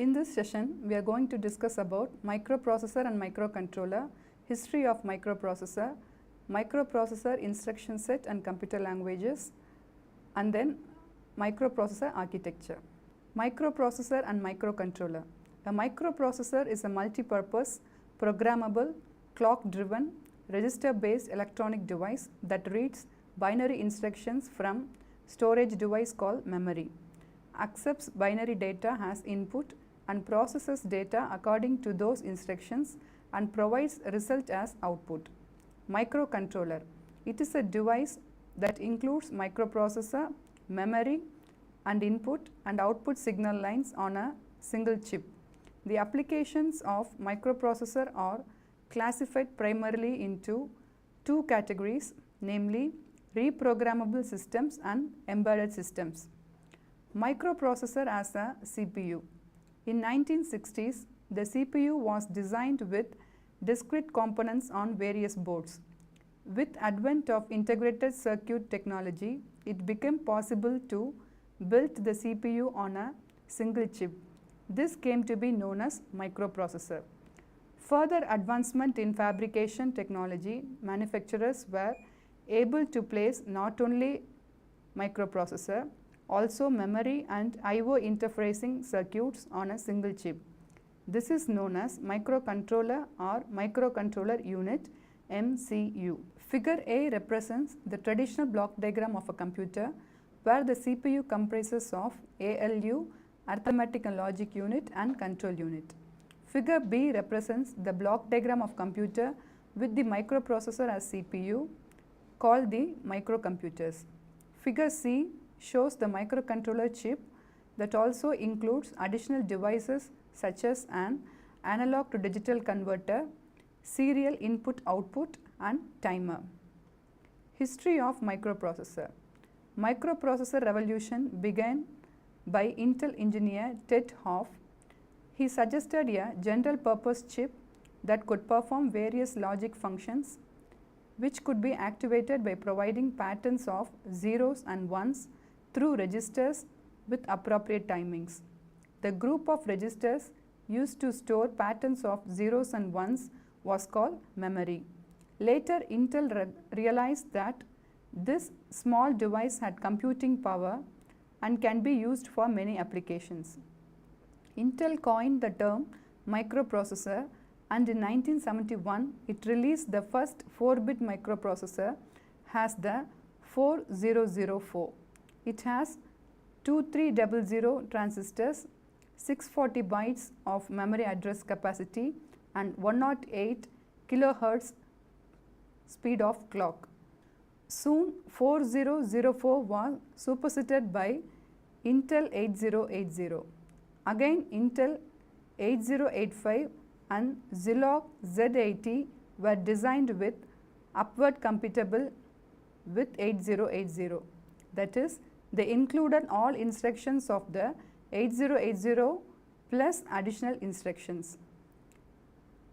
In this session, we are going to discuss about microprocessor and microcontroller, history of microprocessor, microprocessor instruction set and computer languages, and then microprocessor architecture. Microprocessor and microcontroller. A microprocessor is a multi-purpose, programmable, clock-driven, register-based electronic device that reads binary instructions from storage device called memory, accepts binary data as input and processes data according to those instructions and provides result as output. Microcontroller. It is a device that includes microprocessor, memory and input and output signal lines on a single chip. The applications of microprocessor are classified primarily into two categories, namely reprogrammable systems and embedded systems. Microprocessor as a CPU. In 1960s, the CPU was designed with discrete components on various boards. With advent of integrated circuit technology, it became possible to build the CPU on a single chip. This came to be known as microprocessor. Further advancement in fabrication technology, manufacturers were able to place not only microprocessor, also memory and I/O interfacing circuits on a single chip. This is known as microcontroller or microcontroller unit, MCU. Figure A represents the traditional block diagram of a computer where the CPU comprises of ALU, arithmetic and logic unit, and control unit. Figure B represents the block diagram of computer with the microprocessor as CPU, called the microcomputers. Figure C shows the microcontroller chip that also includes additional devices such as an analog to digital converter, serial input-output, and timer. History of microprocessor. Microprocessor revolution began by Intel engineer Ted Hoff. He suggested a general purpose chip that could perform various logic functions which could be activated by providing patterns of zeros and ones through registers with appropriate timings. The group of registers used to store patterns of zeros and ones was called memory. Later, Intel realized that this small device had computing power and can be used for many applications. Intel coined the term microprocessor, and in 1971 it released the first 4-bit microprocessor as the 4004. It has 2300 transistors, 640 bytes of memory address capacity and 108 kilohertz speed of clock. Soon 4004 was superseded by Intel 8080. Again Intel 8085 and Zilog Z80 were designed with upward compatible with 8080. That is, they included all instructions of the 8080 plus additional instructions.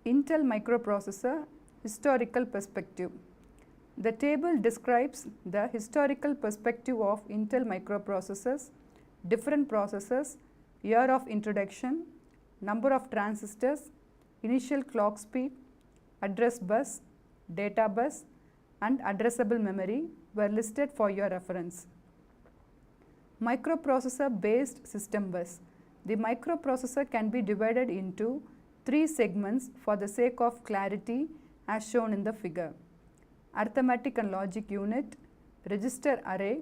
Intel microprocessor historical perspective. The table describes the historical perspective of Intel microprocessors, different processors, year of introduction, number of transistors, initial clock speed, address bus, data bus, and addressable memory were listed for your reference. Microprocessor based system bus. The microprocessor can be divided into 3 segments for the sake of clarity as shown in the figure: arithmetic and logic unit, register array,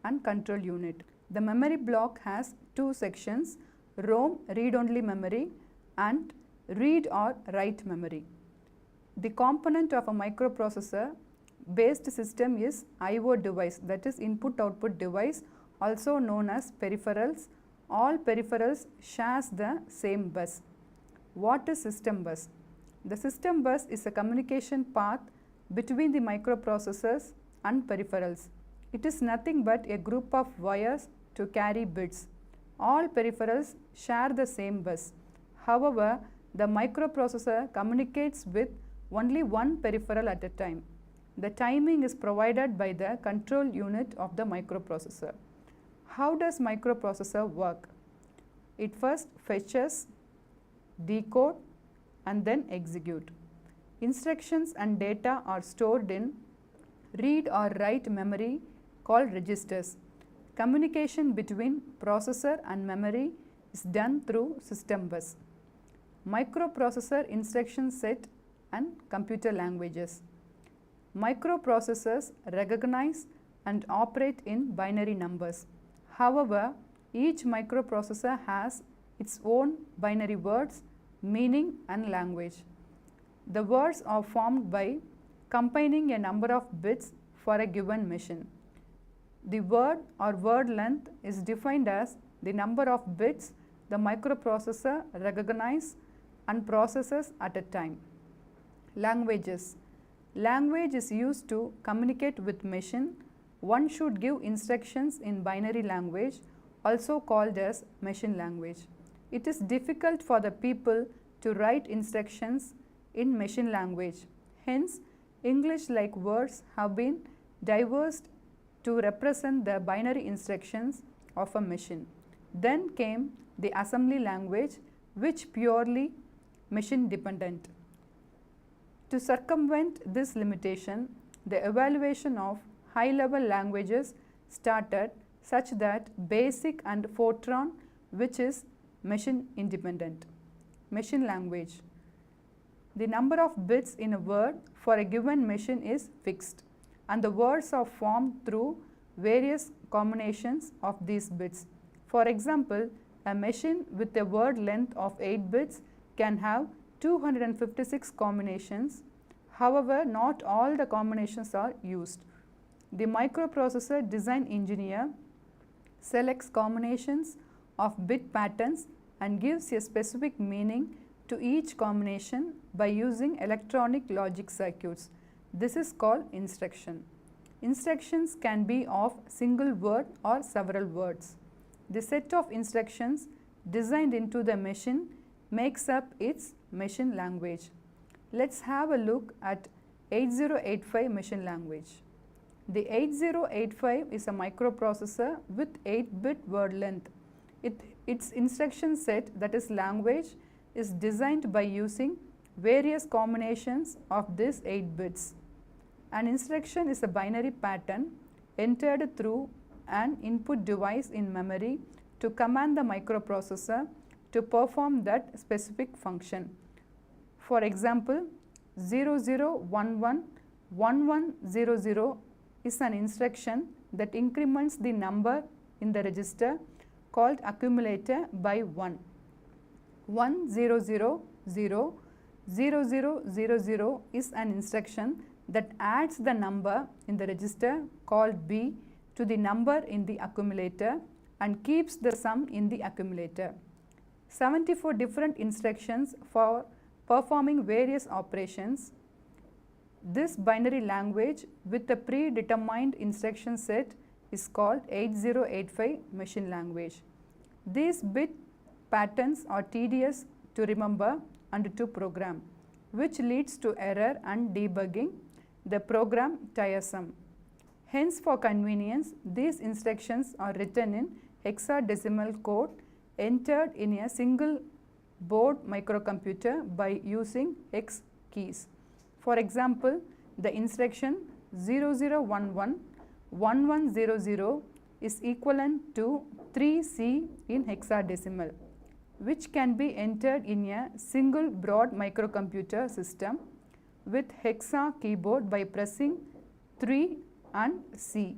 and control unit. The memory block has 2 sections: ROM read-only memory and read or write memory. The component of a microprocessor based system is I/O device, that is input-output device, also known as peripherals. All peripherals shares the same bus. What is system bus? The system bus is a communication path between the microprocessors and peripherals. It is nothing but a group of wires to carry bits. All peripherals share the same bus. However, the microprocessor communicates with only one peripheral at a time. The timing is provided by the control unit of the microprocessor. How does microprocessor work? It first fetches, decode, and then execute. Instructions and data are stored in read or write memory called registers. Communication between processor and memory is done through system bus. Microprocessor instruction set and computer languages. Microprocessors recognize and operate in binary numbers. However, each microprocessor has its own binary words, meaning, and language. The words are formed by combining a number of bits for a given machine. The word or word length is defined as the number of bits the microprocessor recognizes and processes at a time. Languages. Language is used to communicate with machine. One should give instructions in binary language, also called as machine language. It is difficult for the people to write instructions in machine language. Hence, English-like words have been devised to represent the binary instructions of a machine. Then came the assembly language, which purely machine dependent. To circumvent this limitation, the evaluation of high-level languages started, such that BASIC and Fortran, which is machine independent. Machine language. The number of bits in a word for a given machine is fixed, and the words are formed through various combinations of these bits. For example, a machine with a word length of 8 bits can have 256 combinations. However, not all the combinations are used. The microprocessor design engineer selects combinations of bit patterns and gives a specific meaning to each combination by using electronic logic circuits. This is called instruction. Instructions can be of single word or several words. The set of instructions designed into the machine makes up its machine language. Let's have a look at 8085 machine language. The 8085 is a microprocessor with 8-bit word length. Its instruction set, that is language, is designed by using various combinations of these 8 bits. An instruction is a binary pattern entered through an input device in memory to command the microprocessor to perform that specific function. For example, 0011 1100 is an instruction that increments the number in the register called accumulator by 1. 1000 0000 is an instruction that adds the number in the register called B to the number in the accumulator and keeps the sum in the accumulator. 74 different instructions for performing various operations. This binary language with a predetermined instruction set is called 8085 machine language. These bit patterns are tedious to remember and to program, which leads to error and debugging the program tiresome. Hence, for convenience, these instructions are written in hexadecimal code entered in a single board microcomputer by using hex keys. For example, the instruction 0011 1100 is equivalent to 3C in hexadecimal, which can be entered in a single broad microcomputer system with hexa keyboard by pressing 3 and C.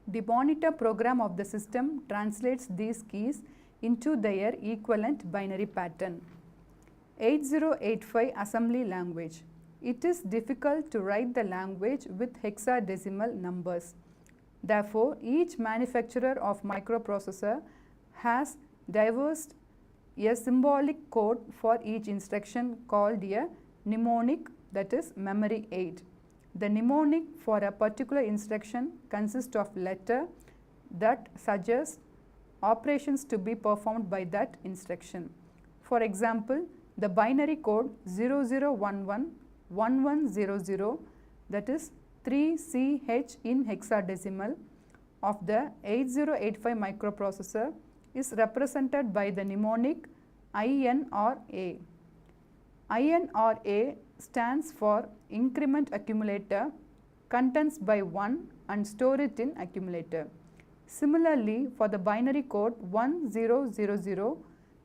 The monitor program of the system translates these keys into their equivalent binary pattern. 8085 assembly language. It is difficult to write the language with hexadecimal numbers. Therefore, each manufacturer of microprocessor has devised a symbolic code for each instruction called a mnemonic, that is memory aid. The mnemonic for a particular instruction consists of letter that suggests operations to be performed by that instruction. For example, the binary code 0011 1100, that is 3CH in hexadecimal, of the 8085 microprocessor is represented by the mnemonic IN or A. IN or A stands for increment accumulator, contents by 1 and store it in accumulator. Similarly, for the binary code 1000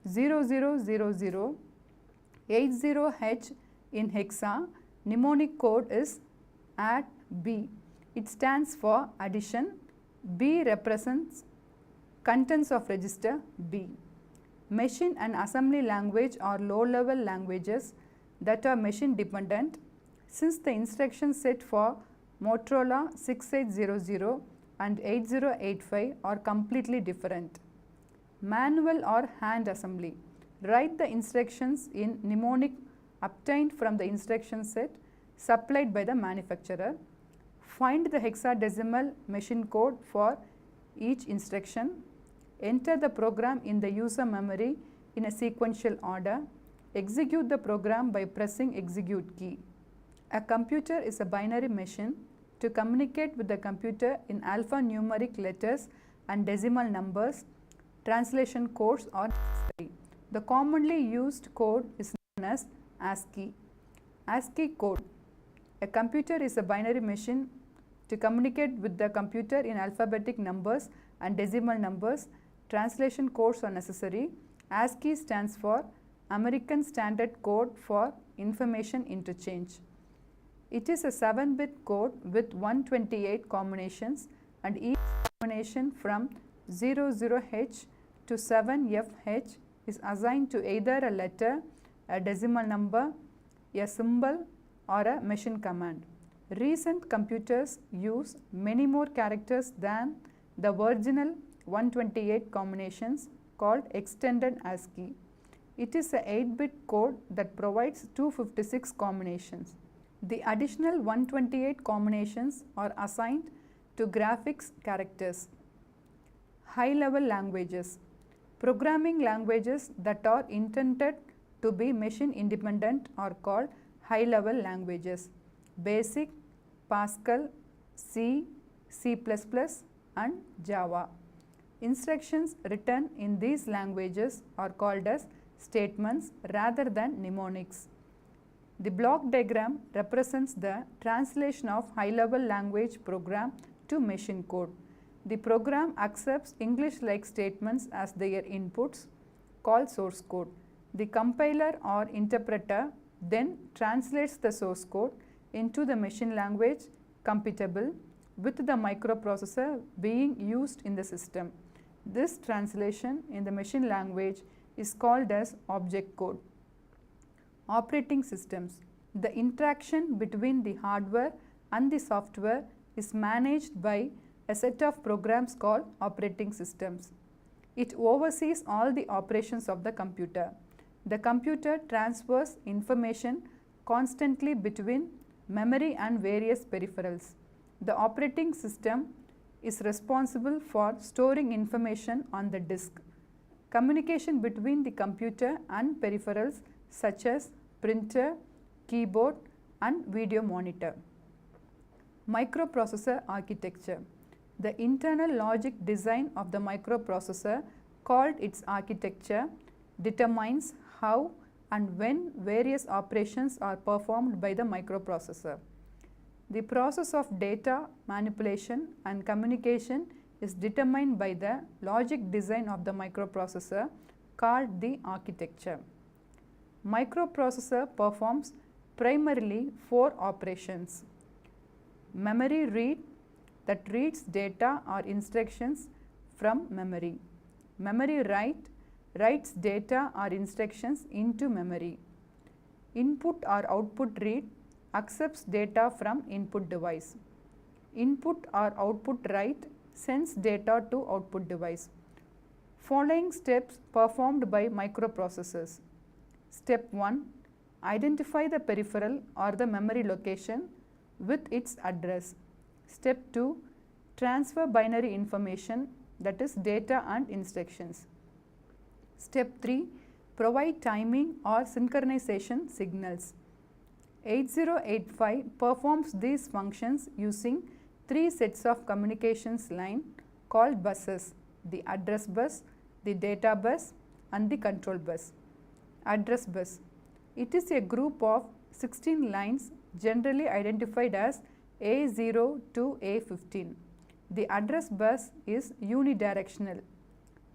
0000 80H in hexa, mnemonic code is add B. It stands for addition. B represents contents of register B. Machine and assembly language are low-level languages that are machine dependent, since the instruction set for Motorola 6800 and 8085 are completely different. Manual or hand assembly. Write the instructions in mnemonic obtained from the instruction set supplied by the manufacturer. Find the hexadecimal machine code for each instruction. Enter the program in the user memory in a sequential order. Execute the program by pressing execute key. A computer is a binary machine. To communicate with the computer in alphanumeric letters and decimal numbers, translation codes are necessary. The commonly used code is known as ASCII. ASCII code. A computer is a binary machine. To communicate with the computer in alphabetic numbers and decimal numbers, translation codes are necessary. ASCII stands for American Standard Code for Information Interchange. It is a 7-bit code with 128 combinations, and each combination from 00H to 7FH is assigned to either a letter, a decimal number, a symbol, or a machine command. Recent computers use many more characters than the original 128 combinations, called extended ASCII. It is a 8-bit code that provides 256 combinations. The additional 128 combinations are assigned to graphics characters. High-level languages. Programming languages that are intended to be machine independent are called high-level languages. Basic, Pascal, C, C++, and Java. Instructions written in these languages are called as statements rather than mnemonics. The block diagram represents the translation of high-level language program to machine code. The program accepts English-like statements as their inputs, called source code. The compiler or interpreter then translates the source code into the machine language compatible with the microprocessor being used in the system. This translation in the machine language is called as object code. Operating systems. The interaction between the hardware and the software is managed by a set of programs called operating systems. It oversees all the operations of the computer. The computer transfers information constantly between memory and various peripherals. The operating system is responsible for storing information on the disk. Communication between the computer and peripherals such as printer, keyboard, and video monitor. Microprocessor architecture. The internal logic design of the microprocessor, called its architecture, determines how and when various operations are performed by the microprocessor. The process of data manipulation and communication is determined by the logic design of the microprocessor, called the architecture. Microprocessor performs primarily 4 operations. Memory read, that reads data or instructions from memory. Memory write, writes data or instructions into memory. Input or output read, accepts data from input device. Input or output write, sends data to output device. Following steps performed by microprocessors. Step 1. Identify the peripheral or the memory location with its address. Step 2. Transfer binary information, that is data and instructions. Step 3. Provide timing or synchronization signals. 8085 performs these functions using 3 sets of communications line called buses: the address bus, the data bus and the control bus. Address bus. It is a group of 16 lines generally identified as A0 to A15. The address bus is unidirectional.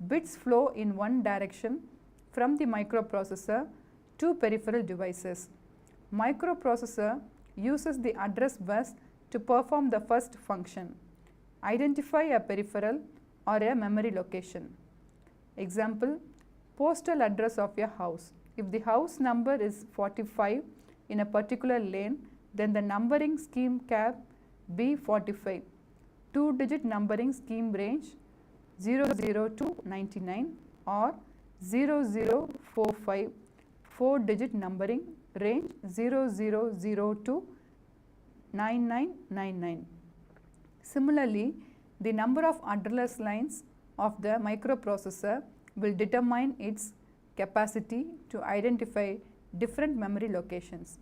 Bits flow in one direction from the microprocessor to peripheral devices. Microprocessor uses the address bus to perform the first function, identify a peripheral or a memory location. Example, postal address of a house. If the house number is 45 in a particular lane, then the numbering scheme can be 45. Two-digit numbering scheme range 00 to 99 or 0045. Four-digit numbering range 000 to 9999. Similarly, the number of address lines of the microprocessor will determine its capacity to identify different memory locations.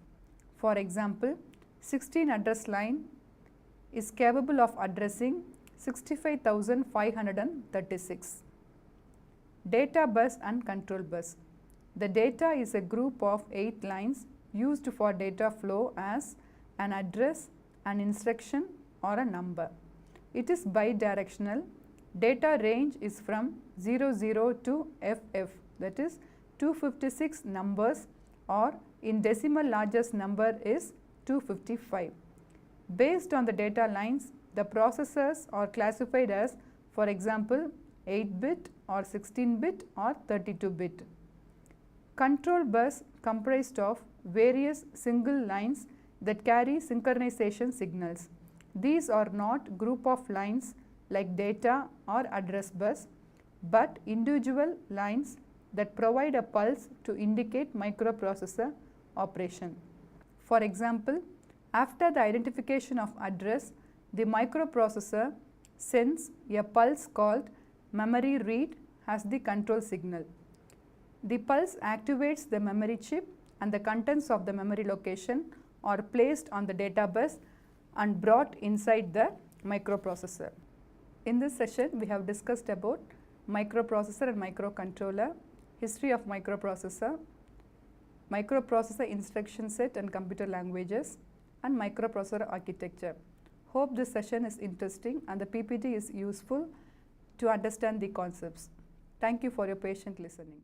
For example, 16 address line is capable of addressing 65,536. Data bus and control bus. The data is a group of 8 lines used for data flow as an address, an instruction or a number. It is bidirectional. Data range is from 00 to FF, that is 256 numbers, or in decimal largest number is 255. Based on the data lines, the processors are classified as, for example, 8-bit or 16-bit or 32-bit. Control bus comprised of various single lines that carry synchronization signals. These are not group of lines like data or address bus, but individual lines that provide a pulse to indicate microprocessor operation. For example, after the identification of address, the microprocessor sends a pulse called memory read as the control signal. The pulse activates the memory chip and the contents of the memory location are placed on the data bus and brought inside the microprocessor. In this session, we have discussed about microprocessor and microcontroller, history of microprocessor, microprocessor instruction set and computer languages, and microprocessor architecture. Hope this session is interesting and the PPT is useful to understand the concepts. Thank you for your patient listening.